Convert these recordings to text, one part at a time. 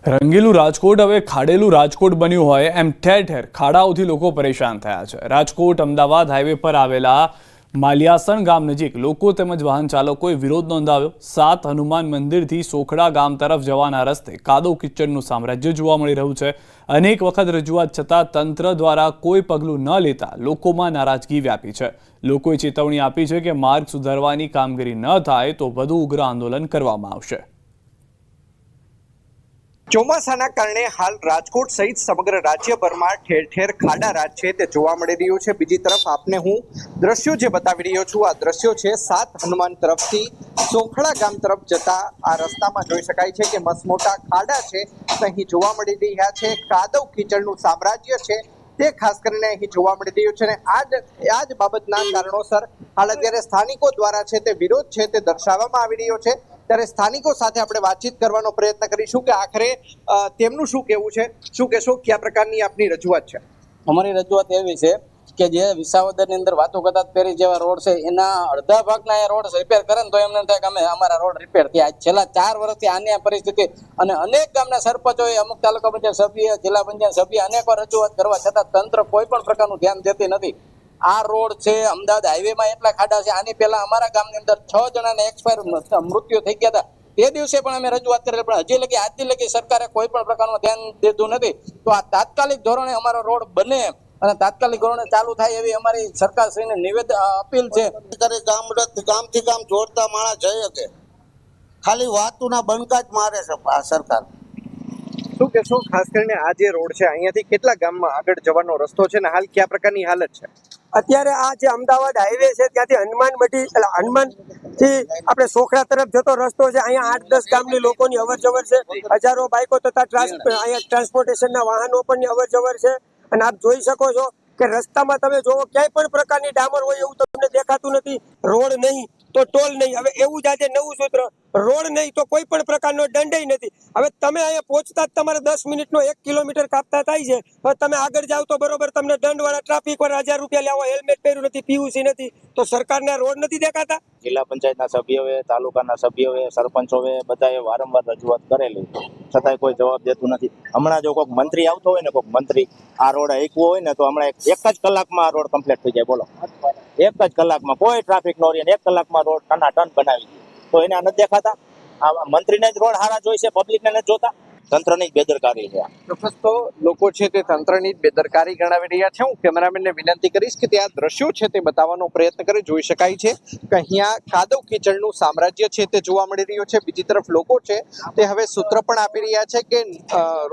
રંગીલું રાજકોટ હવે ખાડેલું રાજકોટ બન્યું હોય એમ ઠેર ઠેર ખાડાઓથી લોકો પરેશાન થયા છે। રાજકોટ અમદાવાદ હાઈવે પર આવેલા માલિયાસણ ગામ નજીક લોકો તેમજ વાહન ચાલકોએ વિરોધ નોંધાવ્યો। 7 હનુમાન મંદિરથી સોખડા ગામ તરફ જવાના રસ્તે કાદવ કિચડનું સામ્રાજ્ય જોવા મળી રહ્યું છે। અનેક વખત રજૂઆત છતાં તંત્ર દ્વારા કોઈ પગલું ન લેતા લોકોમાં નારાજગી વ્યાપી છે। લોકોએ ચેતવણી આપી છે કે માર્ગ સુધારવાની કામગીરી ન થાય તો વધુ ઉગ્ર આંદોલન કરવામાં આવશે। ચોમાસાના કારણે હાલ રાજકોટ સહિત સમગ્ર રાજ્યભરમાં ઠેર ઠેર ખાડા રાજ છે તે જોવા મળી રહ્યું છે। બીજી તરફ આપને હું દ્રશ્યો જે બતાવી રહ્યો છું, આ દ્રશ્યો છે 7 હનુમાન તરફથી સોખડા ગામ તરફ જતા આ રસ્તામાં જોઈ શકાય છે કે મસમોટા ખાડા છે અહીં જોવા મળી રહ્યા છે। કાદવ કીચડનું સામ્રાજ્ય છે તે ખાસ કરીને અહીં જોવા મળી રહ્યું છે અને આ જ બાબતના કારણોસર હાલ અત્યારે સ્થાનિકો દ્વારા છે તે વિરોધ છે તે દર્શાવવામાં આવી રહ્યો છે। ત્યારે સ્થાનિકો સાથે આપણે વાતચીત કરવાનો પ્રયત્ન કરીશું કે આખરે તેમનું શું કહેવું છે। શું કહેશો, કયા પ્રકારની આપની રજૂઆત છે? અમારી રજૂઆત એવી છે કે જે વિસાવદરની અંદર વાતો કરતા પેરી જેવા રોડ છે એના અડધા ભાગના એ રોડ રિપેર કરે ને તો એમને થાય કે અમે અમારા રોડ રિપેર થયા। છેલ્લા 4 વર્ષથી આની પરિસ્થિતિ અને અનેક ગામના સરપંચોએ, અમુક તાલુકા પંચાયત સભ્ય, જિલ્લા પંચાયત સભ્ય અનેક વાર રજૂઆત કરવા છતાં તંત્ર કોઈ પણ પ્રકારનું ધ્યાન દેતી નથી। આ રોડ છે અમદાવાદ હાઈવેમાં એટલા ખાડા છે। આની પહેલા અમારા ગામની અંદર 6 જણાને એક્સપાયર મૃત્યુ થઈ ગયા હતા। તે દિવસે પણ અમે રજૂઆત કરેલી, પણ હજી લગી આજથી લગી સરકારે કોઈ પણ પ્રકારનું ધ્યાન દીધું નથી। તો આ તાત્કાલિક ધોરણે અમારો રોડ બને અને તાત્કાલિક ધોરણે ચાલુ થાય એવી અમારી સરકારશ્રીને અપીલ છે। ગામથી ગામ જોડતા માણસ જઈ શકે, ખાલી વાતુના બંકા જ મારે છે આ સરકાર। શું કહેશો, ખાસ કરીને આ જે રોડ છે અહીંયાથી કેટલા ગામમાં આગળ જવાનો રસ્તો છે ને હાલ કયા પ્રકારની હાલત છે? અત્યારે આ જે અમદાવાદ હાઈવે છે ત્યાંથી હનુમાનથી આપણે સોખડા તરફ જતો રસ્તો છે। અહીંયા 8-10 ગામની લોકોની અવર જવર છે। હજારો બાઇકો તથા અહીંયા ટ્રાન્સપોર્ટેશનના વાહનો પણ અવર જવર છે। અને આપ જોઈ શકો છો કે રસ્તામાં તમે જોવો ક્યાંય પણ પ્રકારની ડામર હોય એવું તમને દેખાતું નથી। રોડ નહીં તો ટોલ નહીં, હવે એવું જ આજે નવું સૂત્ર, રોડ નહીં તો કોઈ પણ પ્રકારનો દંડ નથી। હવે તમે અહીંયા પહોંચતા જ તમારે 10 મિનિટનો 1 કિલોમીટર કાપતા થાય છે। હવે તમે આગળ જાવ તો બરોબર તમને દંડવાળા ટ્રાફિક પર 1000 રૂપિયા લેવો, હેલ્મેટ પહેર્યું નથી, પીયુસી નથી, તો સરકારને રોડ નથી દેખાતા? જિલ્લા પંચાયતના સભ્યોએ, તાલુકાના સભ્યોએ, સરપંચોએ બધાએ વારંવાર રજૂઆત કરેલી, છતાંય કોઈ જવાબ દેતું નથી। હમણાં જો કોઈક મંત્રી આવતો હોય ને, કોઈક મંત્રી આ રોડ હાંકવો હોય ને તો હમણાં એક જ કલાકમાં આ રોડ કમ્પ્લીટ થઈ જાય। બોલો, એક જ કલાકમાં કોઈ ટ્રાફિક નો રહે, 1 કલાકમાં રોડ ટન બનાવી દે, તો એને નથી દેખાતા? આ મંત્રીને જ રોડ હારા જોઈશે, પબ્લિકને નથી જોતા? તંત્રની જ બેદરકારી છે। ચોક્કસ તો લોકો છે તે તંત્રની જ બેદરકારી ગણાવી રહ્યા છે। હું કેમેરામેનને વિનંતી કરીશ કે તે આ દ્રશ્યો છે તે બતાવવાનો પ્રયત્ન કરે। જોઈ શકાય છે કે અહીંયા કાદવ કીચડનું સામ્રાજ્ય છે તે જોવા મળી રહ્યું છે। બીજી તરફ લોકો છે તે હવે સૂત્ર પણ આપી રહ્યા છે કે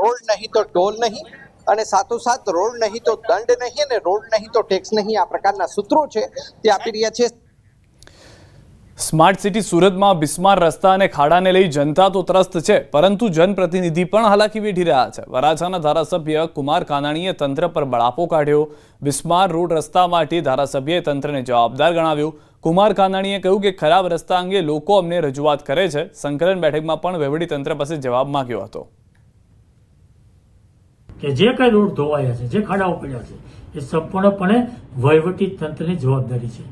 રોડ નહીં તો ટોલ નહીં, અને સાથોસાથ રોડ નહીં તો દંડ નહીં, અને રોડ નહીં તો ટેક્સ નહીં, આ પ્રકારના સૂત્રો છે તે આપી રહ્યા છે। સ્માર્ટ સિટી સુરતમાં બિસ્માર રસ્તા અને ખાડાને લઈ જનતા તો ત્રસ્ત છે, પરંતુ જનપ્રતિનિધિ પણ હાલાકી વેઠી રહ્યા છે। વરાછાના ધારાસભ્ય કુમાર કાનાણીએ તંત્ર પર બળાપો કાઢ્યો। બિસ્માર રોડ રસ્તા માટે ધારાસભ્યએ તંત્રને જવાબદાર ગણાવ્યું। કુમાર કાનાણીએ કહ્યું કે ખરાબ રસ્તા અંગે લોકો અમને રજૂઆત કરે છે। સંકલન બેઠકમાં પણ વહીવટીતંત્ર પાસે જવાબ માંગ્યો હતો કે જે કઈ રોડ ધોવાયા છે, જે ખાડાઓ પડ્યા છે, એ સંપૂર્ણપણે વહીવટી તંત્રની જવાબદારી છે।